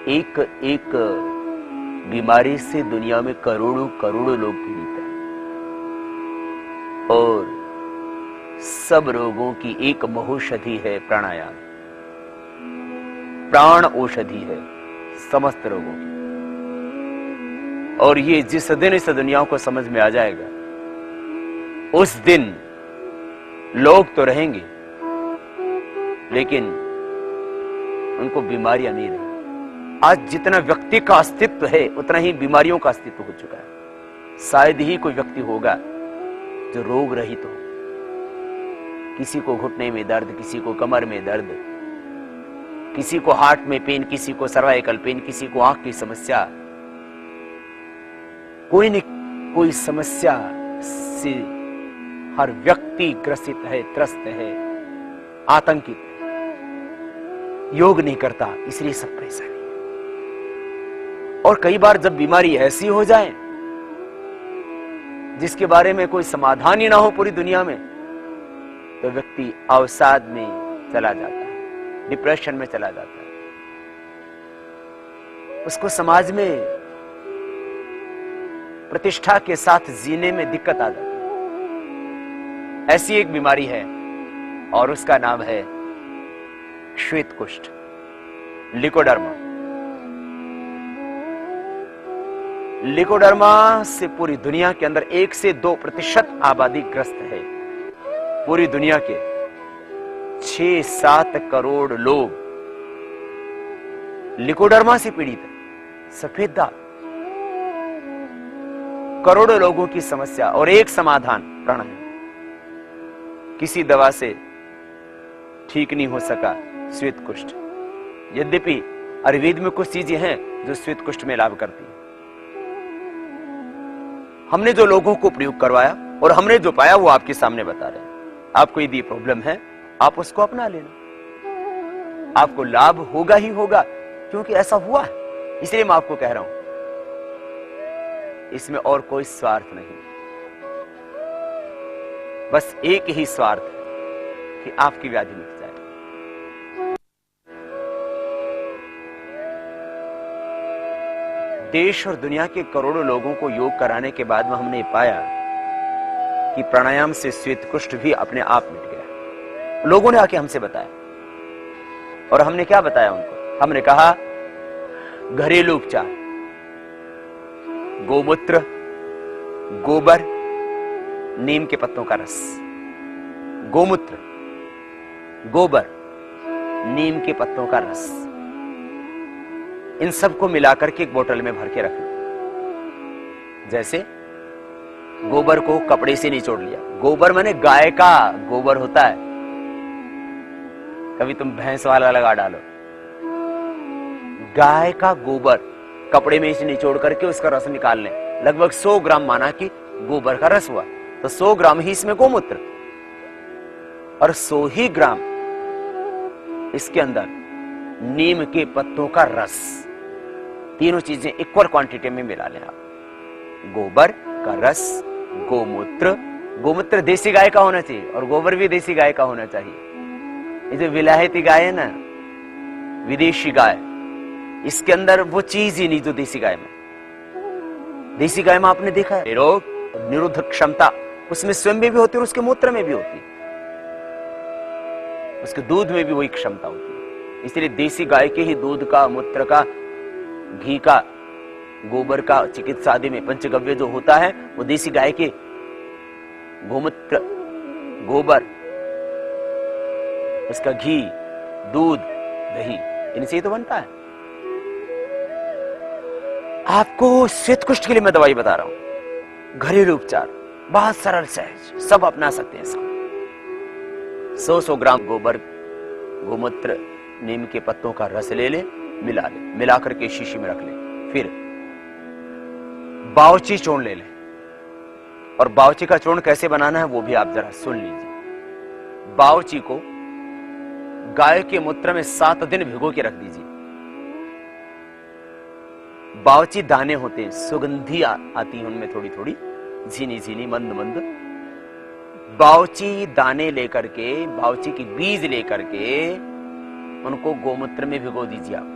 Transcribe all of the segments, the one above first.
एक एक बीमारी से दुनिया में करोड़ों करोड़ों लोग पीड़ित हैं और सब रोगों की एक महौषधि है प्राणायाम। प्राण औषधि है समस्त रोगों की। और ये जिस दिन इस दुनिया को समझ में आ जाएगा उस दिन लोग तो रहेंगे लेकिन उनको बीमारियां नहीं रहेंगी। आज जितना व्यक्ति का अस्तित्व है उतना ही बीमारियों का अस्तित्व हो चुका है। शायद ही कोई व्यक्ति होगा जो रोग रहित हो। किसी को घुटने में दर्द, किसी को कमर में दर्द, किसी को हार्ट में पेन, किसी को सर्वाइकल पेन, किसी को आंख की समस्या। कोई न कोई समस्या से हर व्यक्ति ग्रसित है, त्रस्त है, आतंकित है। योग नहीं करता इसलिए सब परेशानी। और कई बार जब बीमारी ऐसी हो जाए जिसके बारे में कोई समाधान ही ना हो पूरी दुनिया में, तो व्यक्ति अवसाद में चला जाता है, डिप्रेशन में चला जाता है। उसको समाज में प्रतिष्ठा के साथ जीने में दिक्कत आ जाती है। ऐसी एक बीमारी है और उसका नाम है श्वेत कुष्ठ, लिकोडर्मा। लिकोडर्मा से पूरी दुनिया के अंदर 1 से 2% आबादी ग्रस्त है। पूरी दुनिया के 6-7 करोड़ लोग लिकोडर्मा से पीड़ित है। सफेद दाग, करोड़ों लोगों की समस्या और एक समाधान प्राणायाम। किसी दवा से ठीक नहीं हो सका श्वेत कुष्ठ। यद्यपि आयुर्वेद में कुछ चीजें हैं जो श्वेत कुष्ठ में लाभ करती हैं। हमने जो लोगों को प्रयोग करवाया और हमने जो पाया वो आपके सामने बता रहे हैं। आपको यदि प्रॉब्लम है आप उसको अपना लेना, आपको लाभ होगा ही होगा, क्योंकि ऐसा हुआ है। इसलिए मैं आपको कह रहा हूं, इसमें और कोई स्वार्थ नहीं, बस एक ही स्वार्थ है कि आपकी व्याधि मिट जाए। देश और दुनिया के करोड़ों लोगों को योग कराने के बाद में हमने पाया कि प्राणायाम से श्वेत कुष्ठ भी अपने आप मिट गया। लोगों ने आके हमसे बताया और हमने क्या बताया उनको? हमने कहा घरेलू उपचार, गोमूत्र, गोबर, नीम के पत्तों का रस। गोमूत्र, गोबर, नीम के पत्तों का रस, इन सबको मिलाकर के एक बोतल में भर के रख लो। जैसे गोबर को कपड़े से निचोड़ लिया। गोबर माने गाय का गोबर होता है, कभी तुम भैंस वाला लगा डालो। गाय का गोबर कपड़े में इसे निचोड़ करके उसका रस निकाल लें। लगभग 100 ग्राम माना कि गोबर का रस हुआ, तो 100 ग्राम ही इसमें गोमूत्र और 100 ही ग्राम इसके अंदर नीम के पत्तों का रस। तीनों चीजें इक्वल क्वांटिटी में मिला लें आप। गोबर का रस, गोमूत्र, गोमूत्र देसी गाय का होना चाहिए और गोबर भी देसी गाय का होना चाहिए। ये जो विलायती गाय है ना, विदेशी गाय, इसके अंदर वो चीज ही नहीं जो देसी गाय में। देसी गाय में आपने देखा है रोग निरोधक क्षमता उसमें स्वयं में भी होती है और उसके मूत्र में भी होती है, उसके दूध में भी वही क्षमता होती है। इसलिए देसी गाय के ही दूध का, मूत्र का, घी का, गोबर का चिकित्सा आदि में पंचगव्य जो होता है वो देसी गाय के गोमूत्र, गोबर, उसका घी, दूध, दही, इनसे ही तो बनता है। आपको श्वेत कुष्ठ के लिए मैं दवाई बता रहा हूं, घरेलू उपचार, बहुत सरल सहज, सब अपना सकते हैं इसको। 100 ग्राम गोबर, गोमूत्र, नीम के पत्तों का रस ले ले, मिला करके शीशी में रख ले। फिर बावची चूर्ण ले ले, और बावची का चूर्ण कैसे बनाना है वो भी आप जरा सुन लीजिए। बावची को गाय के मूत्र में 7 दिन भिगो के रख दीजिए। बावची दाने होते हैं, सुगंधी आती है उनमें, थोड़ी थोड़ी झीनी झीनी, मंद मंद। बावची दाने लेकर के, बावची की बीज लेकर के उनको गोमूत्र में भिगो दीजिए आप।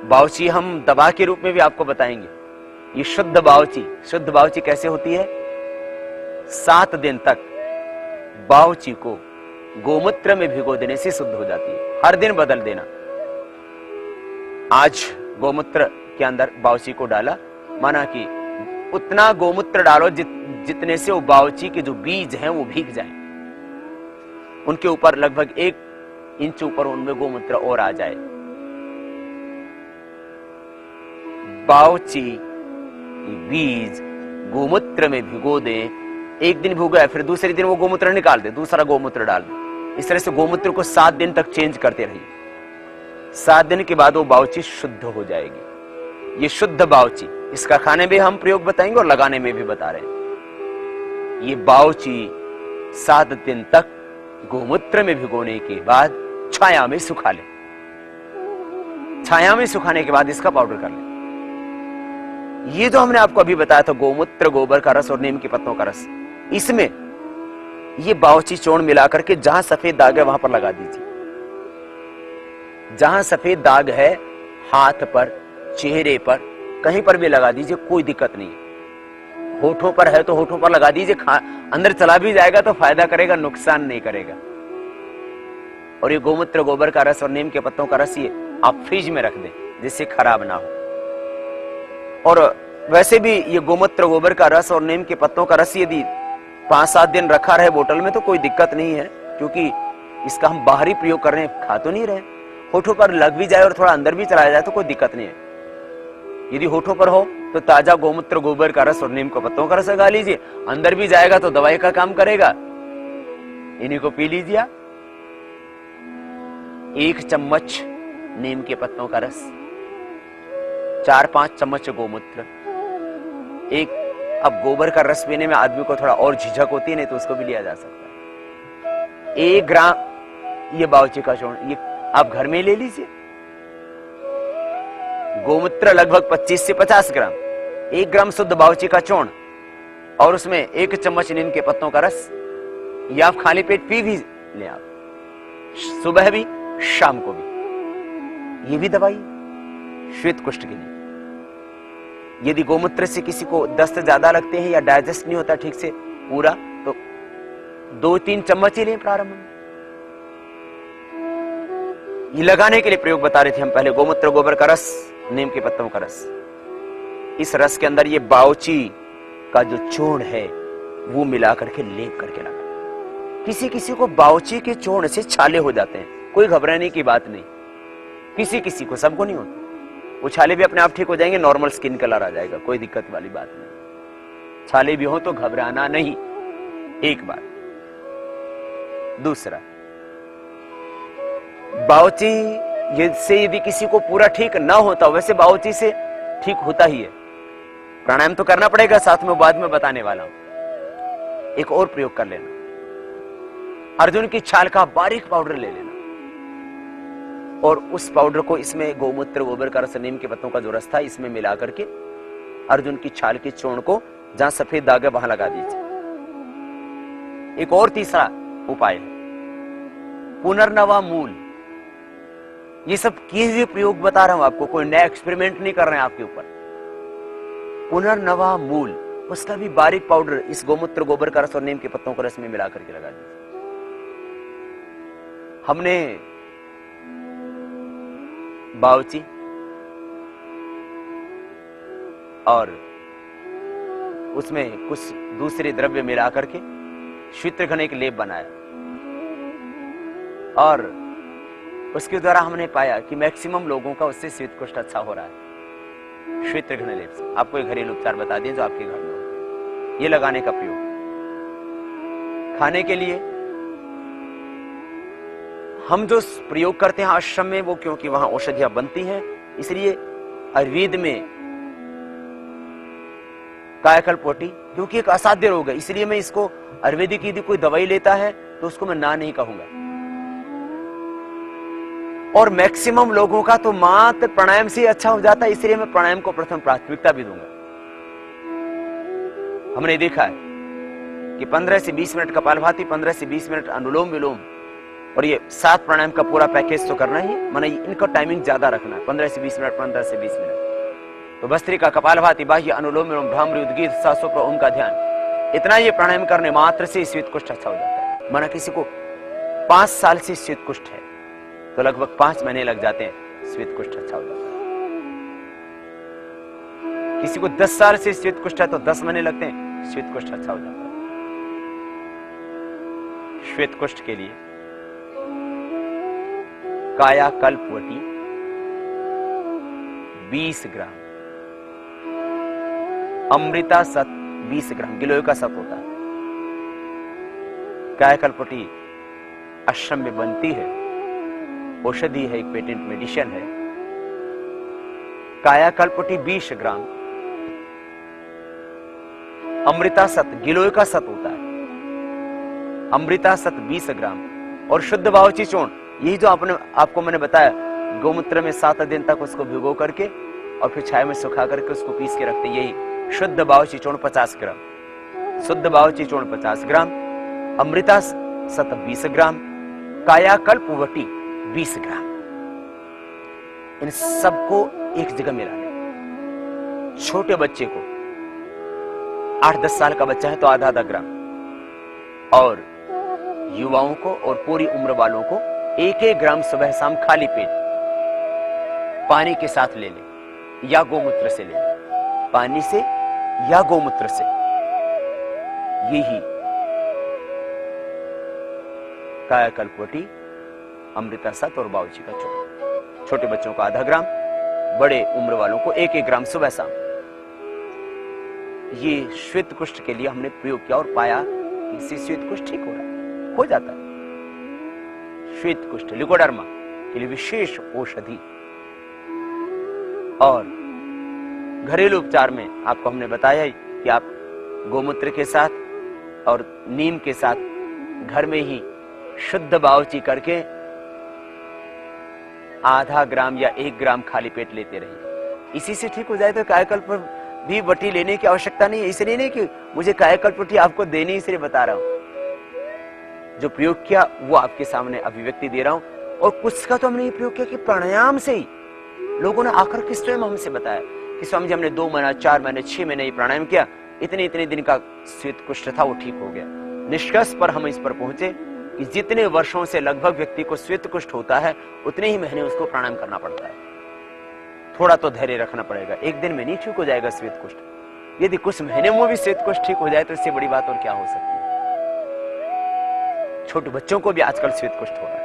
बावची हम दवा के रूप में भी आपको बताएंगे। ये शुद्ध बावची कैसे होती है? 7 दिन तक बावची को गोमूत्र में भिगो देने से शुद्ध हो जाती है। हर दिन बदल देना। आज गोमूत्र के अंदर बावची को डाला, माना कि उतना गोमूत्र डालो जितने से वो बावची के जो बीज हैं वो भीग जाएं। उनके ऊपर लगभग 1 इंच ऊपर उनमें गोमूत्र और आ जाए। बावची बीज गोमूत्र में भिगो दे। एक दिन भिगो, फिर दूसरे दिन वो गोमूत्र निकाल दे, दूसरा गोमूत्र डाल दे। इस तरह से गोमूत्र को 7 दिन तक चेंज करते रहिए। 7 दिन के बाद वो बावची शुद्ध हो जाएगी। ये शुद्ध बावची, इसका खाने में हम प्रयोग बताएंगे और लगाने में भी बता रहे हैं। ये बावची 7 दिन तक गोमूत्र में भिगोने के बाद छाया में सुखा ले। छाया में सुखाने के बाद इसका पाउडर कर ले। ये जो हमने आपको अभी बताया था, गोमूत्र, गोबर का रस और नीम के पत्तों का रस, इसमें ये बावची चूर्ण मिलाकर के जहां सफेद दाग है वहां पर लगा दीजिए। जहां सफेद दाग है, हाथ पर, चेहरे पर, कहीं पर भी लगा दीजिए, कोई दिक्कत नहीं है। होठों पर है तो होठों पर लगा दीजिए। अंदर चला भी जाएगा तो फायदा करेगा, नुकसान नहीं करेगा। और ये गोमूत्र, गोबर का रस और नीम के पत्तों का रस ये आप फ्रिज में रख दें जिससे खराब ना हो। और वैसे भी ये गोमूत्र, गोबर का रस और नीम के पत्तों का रस यदि 5-7 दिन रखा रहे बोतल में तो कोई दिक्कत नहीं है, क्योंकि इसका हम बाहरी प्रयोग कर रहे हैं, खा तो नहीं रहे। होठों पर लग भी जाए और थोड़ा अंदर भी चला जाए तो कोई दिक्कत नहीं है। यदि होठों पर हो तो ताजा गोमूत्र, गोबर का रस और नीम के पत्तों का रस लगा लीजिए। अंदर भी जाएगा तो दवाई का काम करेगा। इन्हीं को पी लीजिए। 1 चम्मच नीम के पत्तों का रस, 4-5 चम्मच गोमूत्र, अब गोबर का रस पीने में आदमी को थोड़ा और झिझक होती है, नहीं तो उसको भी लिया जा सकता है। 1 ग्राम ये बावची का चूर्ण, ये आप घर में ले लीजिए। गोमूत्र लगभग 25 से 50 ग्राम, 1 ग्राम शुद्ध बावची का चूर्ण और उसमें 1 चम्मच नीम के पत्तों का रस, या आप खाली पेट पी भी ले, आप सुबह भी शाम को भी। ये भी दवाई श्वेत कुष्ठ के लिए। यदि गोमूत्र से किसी को दस्त ज्यादा लगते हैं या डाइजेस्ट नहीं होता ठीक से पूरा, तो 2-3 चम्मच ही लें प्रारंभ में। ये लगाने के लिए प्रयोग बता रहे थे हम पहले। गोमूत्र, गोबर का रस, नीम के पत्तों का रस, इस रस के अंदर ये बावची का जो चूर्ण है वो मिला करके लेप करके लगा। किसी किसी को बावची के चूर्ण से छाले हो जाते हैं, कोई घबराने की बात नहीं। किसी किसी को, सबको नहीं होता। वो छाले भी अपने आप ठीक हो जाएंगे, नॉर्मल स्किन कलर आ जाएगा, कोई दिक्कत वाली बात नहीं। छाले भी हो तो घबराना नहीं, एक बात। दूसरा, बावची से यदि किसी को पूरा ठीक ना होता, वैसे बावची से ठीक होता ही है। प्राणायाम तो करना पड़ेगा, साथ में बाद में बताने वाला हूं। एक और प्रयोग कर लेना, अर्जुन की छाल का बारीक पाउडर ले लेना और उस पाउडर को इसमें गोमूत्र, गोबर का रस, नीम के पत्तों का जो रस था इसमें मिला करके अर्जुन की छाल के चूर्ण को जहां सफेद दाग है वहां लगा दीजिए। एक और तीसरा उपाय है पुनर्नवा मूल। ये सब किए हुए प्रयोग बता रहा हूं आपको, कोई नया एक्सपेरिमेंट नहीं कर रहे हैं आपके ऊपर। पुनर्नवा मूल, उसका भी बारीक पाउडर इस गोमूत्र, गोबर का रस और नीम के पत्तों के रस में मिला करके लगा दीजिए। हमने बावची और उसमें कुछ दूसरे द्रव्य मिला करके श्वेतघन एक लेप बनाया और उसके द्वारा हमने पाया कि मैक्सिमम लोगों का उससे श्वेत कुष्ठ अच्छा हो रहा है। श्वेतघन लेप से आपको एक घरेलू उपचार बता दिए जो आपके घर में होते हैं। ये लगाने का प्रयोग। खाने के लिए हम जो प्रयोग करते हैं आश्रम में, वो क्योंकि वहां औषधियां बनती हैं, इसलिए आयुर्वेद में कायाकल्पोटी क्योंकि एक असाध्य रोग है, इसलिए मैं इसको आयुर्वेदिक यदि कोई दवाई लेता है तो उसको मैं ना नहीं कहूंगा। और मैक्सिमम लोगों का तो मात्र प्राणायाम से अच्छा हो जाता है, इसलिए मैं प्राणायाम को प्रथम प्राथमिकता भी दूंगा। हमने देखा है कि 15 से 20 मिनट कपालभाति, 15 से 20 मिनट अनुलोम विलोम और ये 7 प्राणायाम का पूरा पैकेज तो करना ही, माना इनका टाइमिंग ज्यादा रखना है, 15 से 20 मिनट, 15 से 20 मिनट। तो भस्त्रिका, कपालभाति, बाह्य, अनुलोम विलोम, भ्रामरी, उद्गीत, सांसों पर ओम का ध्यान, इतना ये प्राणायाम करने मात्र से श्वेत कुष्ठ अच्छा हो जाता है। माना किसी को 5 साल से श्वेत कुष्ठ है तो लगभग 5 महीने लग जाते हैं, श्वेत कुष्ठ अच्छा हो जाता है। किसी को 10 साल से श्वेत कुष्ठ है तो 10 महीने लगते हैं, श्वेत कुष्ठ अच्छा हो जाता है। श्वेत कुष्ठ के लिए कायाकल्पवटी 20 ग्राम, अमृता सत 20 ग्राम, गिलोय का सत होता है। कायाकल्पवटी आश्रम में बनती है, औषधि है, एक पेटेंट मेडिसिन है। कायाकल्पवटी 20 ग्राम, अमृता सत गिलोय का सत होता है, अमृता सत 20 ग्राम, और शुद्ध बावची चूर्ण, यही जो आपको मैंने बताया, गौमूत्र में 7 दिन तक उसको भिगो करके और फिर छाया में सुखा करके उसको पीस के रखते, यही शुद्ध बावची चूर्ण 50 ग्राम, शुद्ध बावची चूर्ण 50 ग्राम, अमृता सत 20 ग्राम, कायाकल्पवटी 20 ग्राम। इन सबको एक जगह मिलाने। छोटे बच्चे को 8-10 साल का बच्चा है तो आधा ग्राम, और युवाओं को और पूरी उम्र वालों को 1-1 ग्राम सुबह शाम खाली पेट पानी के साथ ले ले या गोमूत्र से ले ले, पानी से या गोमूत्र से। यही कायाकल्पवटी, अमृता सत और बावची का चूर्ण। छोटे बच्चों को आधा ग्राम, बड़े उम्र वालों को 1-1 ग्राम सुबह शाम। ये श्वेत कुष्ठ के लिए हमने प्रयोग किया और पाया कि इससे श्वेत कुष्ठ ठीक हो रहा है, हो जाता है। श्वेत कुष्ठ लिकोडर्मा के लिए विशेष औषधि। और घरेलू उपचार में आपको हमने बताया ही कि आप गोमूत्र के साथ और नीम के साथ घर में ही शुद्ध बावची करके आधा ग्राम या 1 ग्राम खाली पेट लेते रहिए, इसी से ठीक हो जाए। तो कायाकल्प भी वटी लेने की आवश्यकता नहीं है, इसलिए नहीं कि मुझे कायाकल्पवटी आपको देनी, इसलिए बता रहा हूं। जो प्रयोग किया वो आपके सामने अभिव्यक्ति दे रहा हूं। और कुछ का तो हमने ये प्रयोग किया कि प्राणायाम से ही लोगों ने आकर के स्वयं हमसे बताया कि स्वामी जी हमने 2 महीना, 4 महीने, 6 महीने ये प्राणायाम किया, इतने दिन का श्वेत कुष्ठ था वो ठीक हो गया। निष्कर्ष पर हम इस पर पहुंचे कि जितने वर्षों से लगभग व्यक्ति को श्वेत कुष्ठ होता है उतने ही महीने उसको प्राणायाम करना पड़ता है। थोड़ा तो धैर्य रखना पड़ेगा, एक दिन में नहीं ठीक हो जाएगा श्वेत कुष्ठ। यदि कुछ महीने में भी श्वेत कुष्ठ ठीक हो जाए तो इससे बड़ी बात और क्या हो सकती है। छोटे बच्चों को भी आजकल श्वेत कुष्ठ हो रहा है,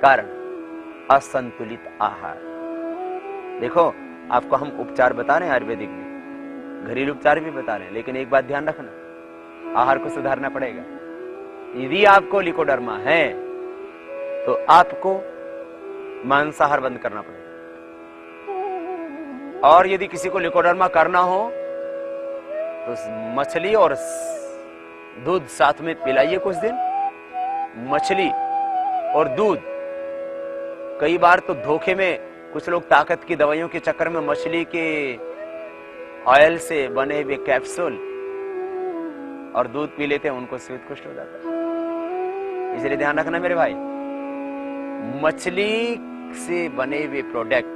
कारण असंतुलित आहार। देखो आपको हम उपचार बता रहे हैं आयुर्वेदिक में, घरेलू उपचार भी बता रहे हैं, लेकिन एक बात ध्यान रखना, आहार को सुधारना पड़ेगा। यदि आपको लिकोडर्मा है तो आपको मांसाहार बंद करना पड़ेगा, और यदि किसी को लिकोडर्मा करना हो तो मछली और दूध साथ में पिलाइए कुछ दिन। मछली और दूध, कई बार तो धोखे में कुछ लोग ताकत की दवाइयों के चक्कर में मछली के ऑयल से बने हुए कैप्सूल और दूध पी लेते हैं, उनको श्वेत कुष्ठ हो जाता है। इसलिए ध्यान रखना मेरे भाई, मछली से बने हुए प्रोडक्ट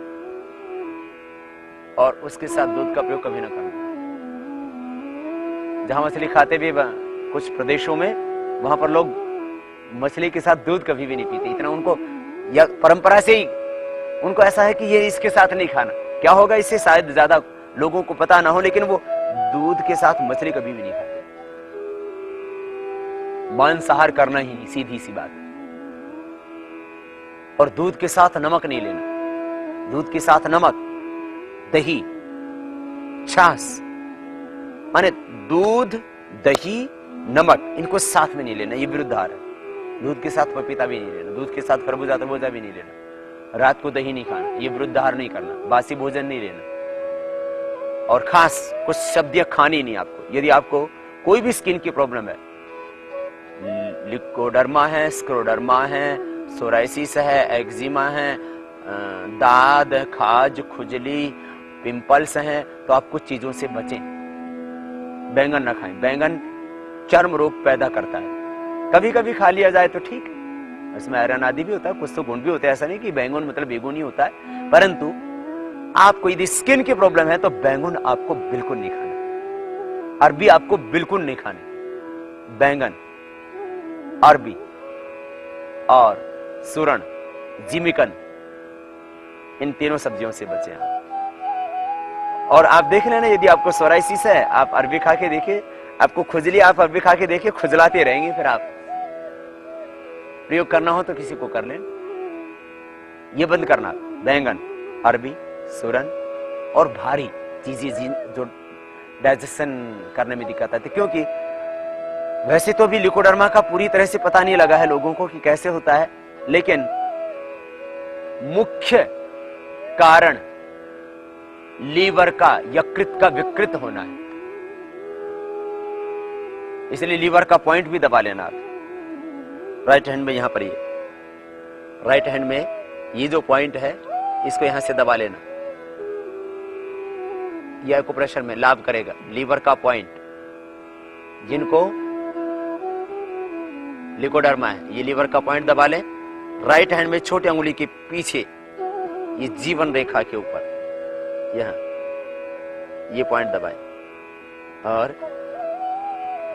और उसके साथ दूध का प्रयोग कभी ना करना। जहां मछली खाते भी कुछ प्रदेशों में, वहां पर लोग मछली के साथ दूध कभी भी नहीं पीते। इतना उनको या परंपरा से ही उनको ऐसा है कि ये इसके साथ नहीं खाना। क्या होगा इससे शायद ज्यादा लोगों को पता ना हो, लेकिन वो दूध के साथ मछली कभी भी नहीं खाते। मांसाहार करना ही सीधी सी बात है। और दूध के साथ नमक नहीं लेना। दूध के साथ नमक, दही, छाछ, माने दूध, दही, नमक, इनको साथ में नहीं लेना, ये विरुद्ध आहार है। दूध के साथ पपीता भी नहीं लेना, दूध के साथ खरबूजा तरबूजा भी नहीं लेना, रात को दही नहीं खाना, ये विरुद्ध आहार नहीं करना, बासी भोजन नहीं लेना। और खास कुछ सब्जियां खानी नहीं आपको। यदि आपको कोई भी स्किन की प्रॉब्लम है, लिकोडर्मा है, स्क्रोडर्मा है, सोराइसिस है, एक्जिमा है, दाद, खाज, खुजली, पिंपल्स हैं, तो आप कुछ चीजों से बचें। बैंगन न खाएं, बैंगन चर्म रोग पैदा करता है। कभी कभी खा लिया जाए तो ठीक है, इसमें आयरन आदि भी होता है, कुछ तो गुण भी होते हैं, ऐसा नहीं कि बैंगन मतलब बेगुन ही होता है। परंतु आपको यदि स्किन की प्रॉब्लम है तो बैंगन आपको बिल्कुल नहीं खाना, अरबी आपको बिल्कुल नहीं खाने। बैंगन, अरबी और सुरण, जिमिकन, इन तीनों सब्जियों से बचे आप। और आप देख लेना, यदि आपको सोराइसिस है आप अरबी खा के देखिए, आपको खुजली, आप अरबी खा के देखिए, खुजलाते रहेंगे। फिर आप प्रयोग करना हो तो किसी को कर लें, ये बंद करना। बैंगन, अरबी, सुरन और भारी चीजें जो डाइजेशन करने में दिक्कत आती है, क्योंकि वैसे तो भी लिकोडर्मा का पूरी तरह से पता नहीं लगा है लोगों को कि कैसे होता है, लेकिन मुख्य कारण लीवर का यकृत का विकृत होना है। इसलिए लीवर का पॉइंट भी दबा लेना आप राइट हैंड में, यहां पर ये राइट हैंड में ये जो पॉइंट है इसको यहां से दबा लेना, यह एक्यूप्रेशर में लाभ करेगा। लीवर का पॉइंट, जिनको लिकोडर्मा है ये लीवर का पॉइंट दबा लें। राइट हैंड में छोटी अंगुली के पीछे ये जीवन रेखा के ऊपर यहां ये पॉइंट दबाएं, और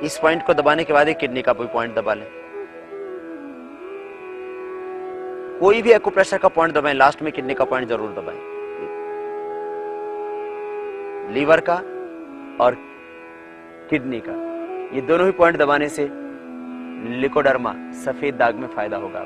इस पॉइंट को दबाने के बाद एक किडनी का भी पॉइंट दबा लें। कोई भी एक्यूप्रेशर का पॉइंट दबाएं, लास्ट में किडनी का पॉइंट जरूर दबाएं। लीवर का और किडनी का, ये दोनों ही पॉइंट दबाने से लिकोडर्मा सफेद दाग में फायदा होगा।